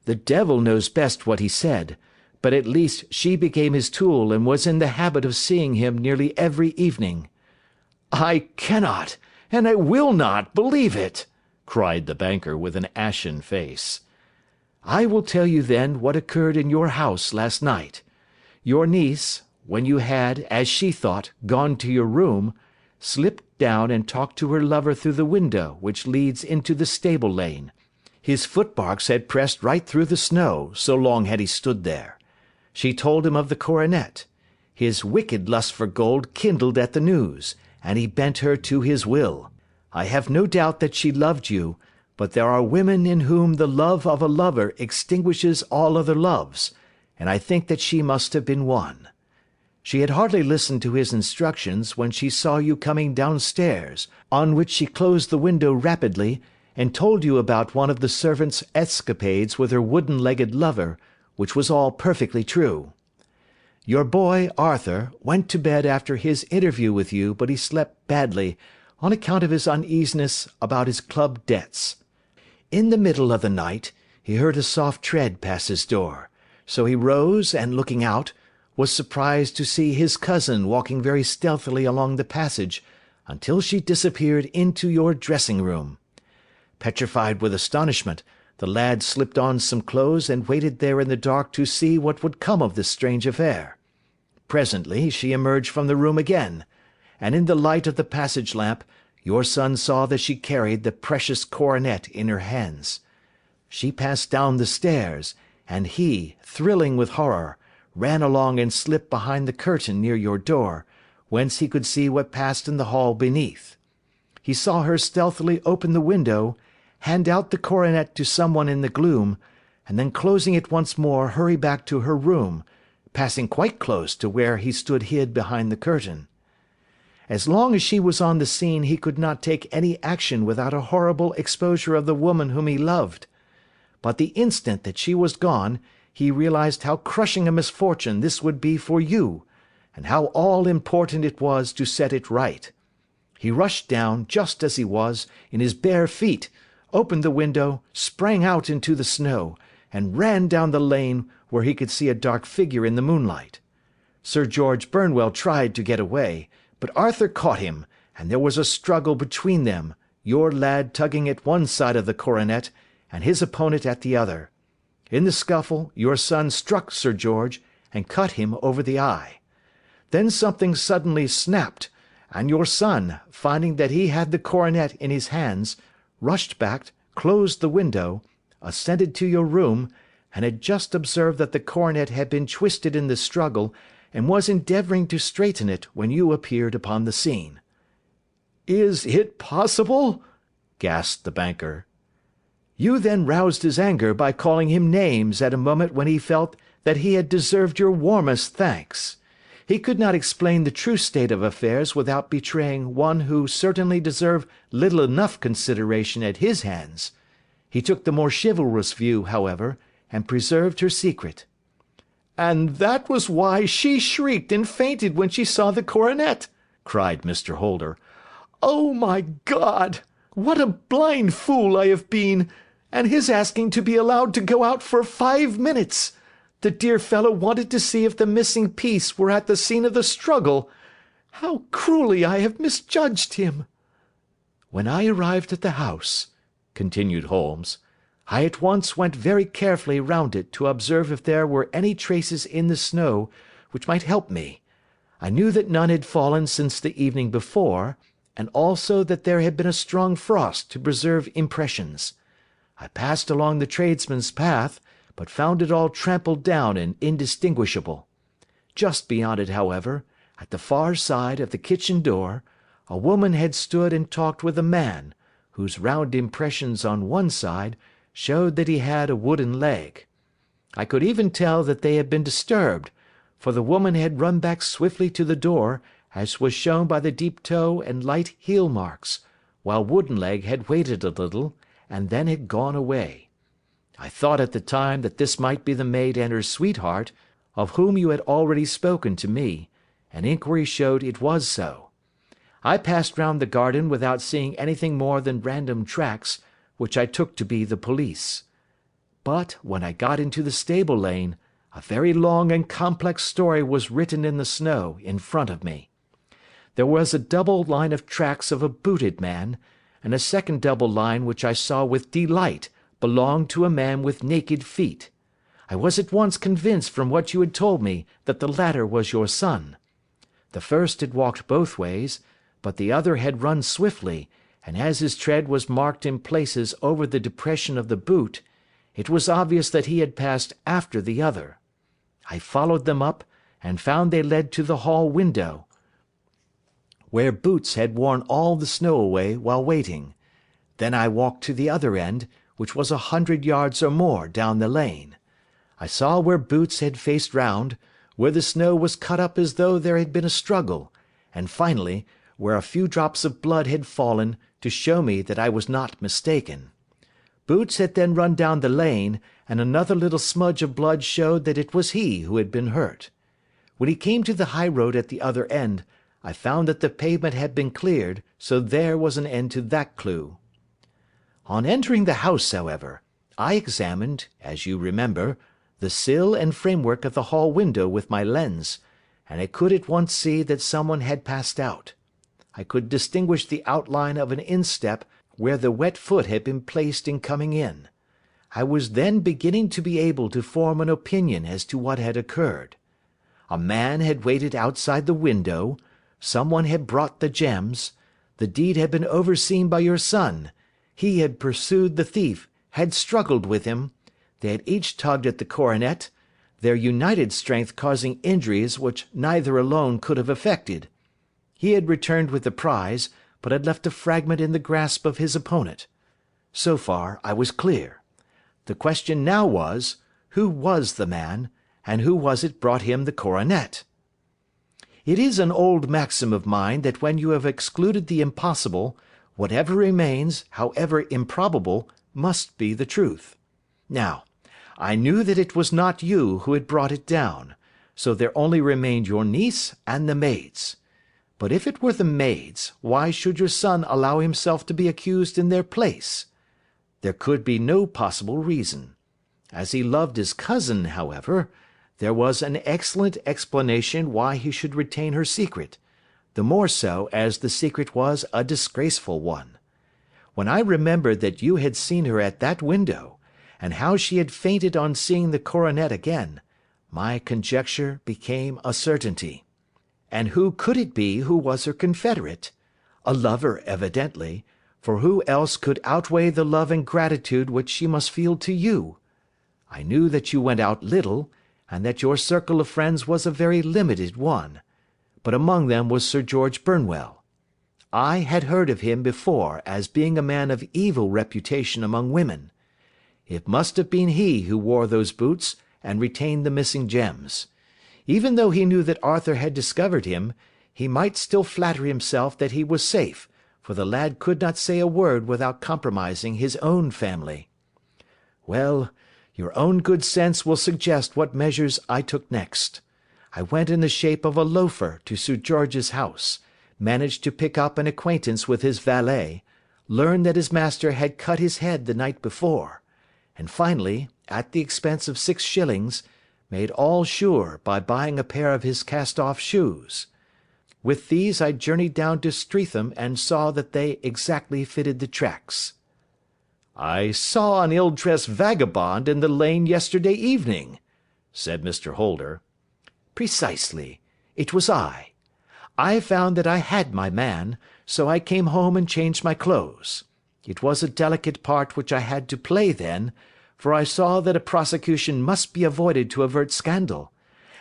The devil knows best what he said, but at least she became his tool and was in the habit of seeing him nearly every evening." "I cannot, and I will not, believe it!" cried the banker with an ashen face. "I will tell you then what occurred in your house last night. Your niece, when you had, as she thought, gone to your room, slipped down and talked to her lover through the window which leads into the stable lane. His footmarks had pressed right through the snow, so long had he stood there. She told him of the coronet. His wicked lust for gold kindled at the news, and he bent her to his will. I have no doubt that she loved you, but there are women in whom the love of a lover extinguishes all other loves, and I think that she must have been one. She had hardly listened to his instructions when she saw you coming downstairs, on which she closed the window rapidly, and told you about one of the servants' escapades with her wooden-legged lover, which was all perfectly true. Your boy, Arthur, went to bed after his interview with you, but he slept badly, on account of his uneasiness about his club debts. In the middle of the night, he heard a soft tread pass his door, so he rose, and looking out, was surprised to see his cousin walking very stealthily along the passage, until she disappeared into your dressing-room. Petrified with astonishment, the lad slipped on some clothes and waited there in the dark to see what would come of this strange affair. Presently she emerged from the room again, and in the light of the passage lamp your son saw that she carried the precious coronet in her hands. She passed down the stairs, and he, thrilling with horror, ran along and slipped behind the curtain near your door, whence he could see what passed in the hall beneath. He saw her stealthily open the window, hand out the coronet to someone in the gloom, and then closing it once more hurry back to her room, passing quite close to where he stood hid behind the curtain. As long as she was on the scene he could not take any action without a horrible exposure of the woman whom he loved. But the instant that she was gone, he realized how crushing a misfortune this would be for you, and how all important it was to set it right. He rushed down, just as he was, in his bare feet, opened the window, sprang out into the snow, and ran down the lane where he could see a dark figure in the moonlight. Sir George Burnwell tried to get away, but Arthur caught him, and there was a struggle between them, your lad tugging at one side of the coronet, and his opponent at the other. In the scuffle, your son struck Sir George, and cut him over the eye. Then something suddenly snapped, and your son, finding that he had the coronet in his hands, rushed back, closed the window, ascended to your room, and had just observed that the coronet had been twisted in the struggle, and was endeavouring to straighten it when you appeared upon the scene." "Is it possible?" gasped the banker. "You then roused his anger by calling him names at a moment when he felt that he had deserved your warmest thanks. He could not explain the true state of affairs without betraying one who certainly deserved little enough consideration at his hands. He took the more chivalrous view, however, and preserved her secret." "And that was why she shrieked and fainted when she saw the coronet," cried Mr. Holder. "Oh, my God! What a blind fool I have been! And his asking to be allowed to go out for 5 minutes! The dear fellow wanted to see if the missing piece were at the scene of the struggle. How cruelly I have misjudged him!" "When I arrived at the house," continued Holmes, "I at once went very carefully round it to observe if there were any traces in the snow which might help me. I knew that none had fallen since the evening before, and also that there had been a strong frost to preserve impressions. I passed along the tradesman's path, but found it all trampled down and indistinguishable. Just beyond it, however, at the far side of the kitchen door, a woman had stood and talked with a man, whose round impressions on one side showed that he had a wooden leg. I could even tell that they had been disturbed, for the woman had run back swiftly to the door, as was shown by the deep toe and light heel marks, while Woodenleg had waited a little, and then had gone away. I thought at the time that this might be the maid and her sweetheart, of whom you had already spoken to me, and inquiry showed it was so. I passed round the garden without seeing anything more than random tracks, which I took to be the police. But, when I got into the stable lane, a very long and complex story was written in the snow in front of me. There was a double line of tracks of a booted man, and a second double line which I saw with delight belonged to a man with naked feet. I was at once convinced from what you had told me that the latter was your son. The first had walked both ways, but the other had run swiftly, and as his tread was marked in places over the depression of the boot, it was obvious that he had passed after the other. I followed them up, and found they led to the hall window, where Boots had worn all the snow away while waiting. Then I walked to the other end, which was 100 yards or more down the lane. I saw where Boots had faced round, where the snow was cut up as though there had been a struggle, and finally, where a few drops of blood had fallen to show me that I was not mistaken. Boots had then run down the lane, and another little smudge of blood showed that it was he who had been hurt. When he came to the high road at the other end, I found that the pavement had been cleared, so there was an end to that clue. On entering the house, however, I examined, as you remember, the sill and framework of the hall window with my lens, and I could at once see that someone had passed out. I could distinguish the outline of an instep where the wet foot had been placed in coming in. I was then beginning to be able to form an opinion as to what had occurred. A man had waited outside the window, someone had brought the gems, the deed had been overseen by your son, he had pursued the thief, had struggled with him, they had each tugged at the coronet, their united strength causing injuries which neither alone could have effected. He had returned with the prize, but had left a fragment in the grasp of his opponent. So far I was clear. The question now was, who was the man, and who was it brought him the coronet? It is an old maxim of mine that when you have excluded the impossible, whatever remains, however improbable, must be the truth. Now, I knew that it was not you who had brought it down, so there only remained your niece and the maids. But if it were the maids, why should your son allow himself to be accused in their place? There could be no possible reason. As he loved his cousin, however, there was an excellent explanation why he should retain her secret, the more so as the secret was a disgraceful one. When I remembered that you had seen her at that window, and how she had fainted on seeing the coronet again, my conjecture became a certainty. And who could it be who was her confederate? A lover, evidently, for who else could outweigh the love and gratitude which she must feel to you? I knew that you went out little, and that your circle of friends was a very limited one, but among them was Sir George Burnwell. I had heard of him before as being a man of evil reputation among women. It must have been he who wore those boots and retained the missing gems. Even though he knew that Arthur had discovered him, he might still flatter himself that he was safe, for the lad could not say a word without compromising his own family. Well, your own good sense will suggest what measures I took next. I went in the shape of a loafer to Sir George's house, managed to pick up an acquaintance with his valet, learned that his master had cut his head the night before, and finally, at the expense of 6 shillings, made all sure by buying a pair of his cast-off shoes. With these I journeyed down to Streatham and saw that they exactly fitted the tracks. "I saw an ill-dressed vagabond in the lane yesterday evening," said Mr. Holder. "Precisely. It was I. I found that I had my man, so I came home and changed my clothes. It was a delicate part which I had to play then, for I saw that a prosecution must be avoided to avert scandal,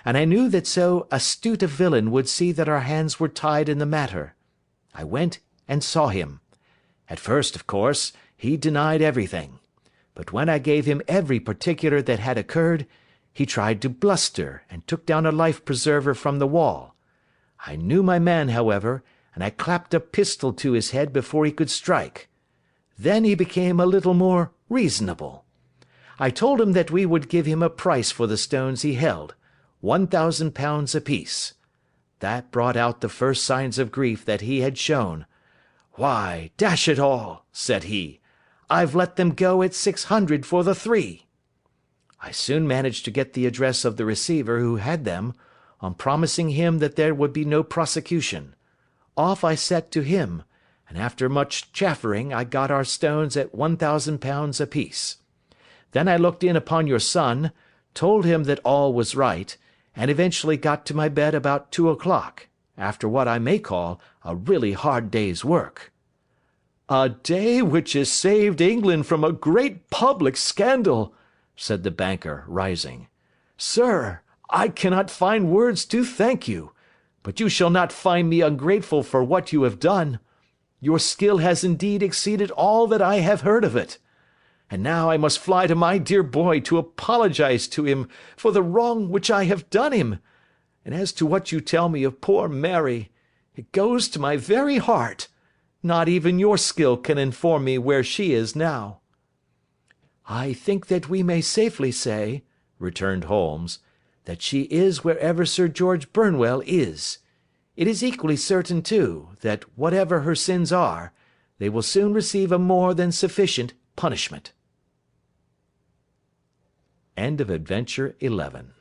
and I knew that so astute a villain would see that our hands were tied in the matter. I went and saw him. At first, of course, he denied everything, but when I gave him every particular that had occurred, he tried to bluster, and took down a life-preserver from the wall. I knew my man, however, and I clapped a pistol to his head before he could strike. Then he became a little more reasonable. I told him that we would give him a price for the stones he held, £1,000 apiece. That brought out the first signs of grief that he had shown. 'Why, dash it all,' said he, 'I've let them go at 600 for the 3. I soon managed to get the address of the receiver who had them, on promising him that there would be no prosecution. Off I set to him, and after much chaffering I got our stones at £1,000 apiece. Then I looked in upon your son, told him that all was right, and eventually got to my bed about 2 o'clock, after what I may call a really hard day's work.' 'A day which has saved England from a great public scandal,' said the banker, rising. 'Sir, I cannot find words to thank you, but you shall not find me ungrateful for what you have done. Your skill has indeed exceeded all that I have heard of it. And now I must fly to my dear boy to apologize to him for the wrong which I have done him. And as to what you tell me of poor Mary, it goes to my very heart. Not even your skill can inform me where she is now.' 'I think that we may safely say,' returned Holmes, 'that she is wherever Sir George Burnwell is. It is equally certain, too, that whatever her sins are, they will soon receive a more than sufficient punishment.' End of Adventure 11.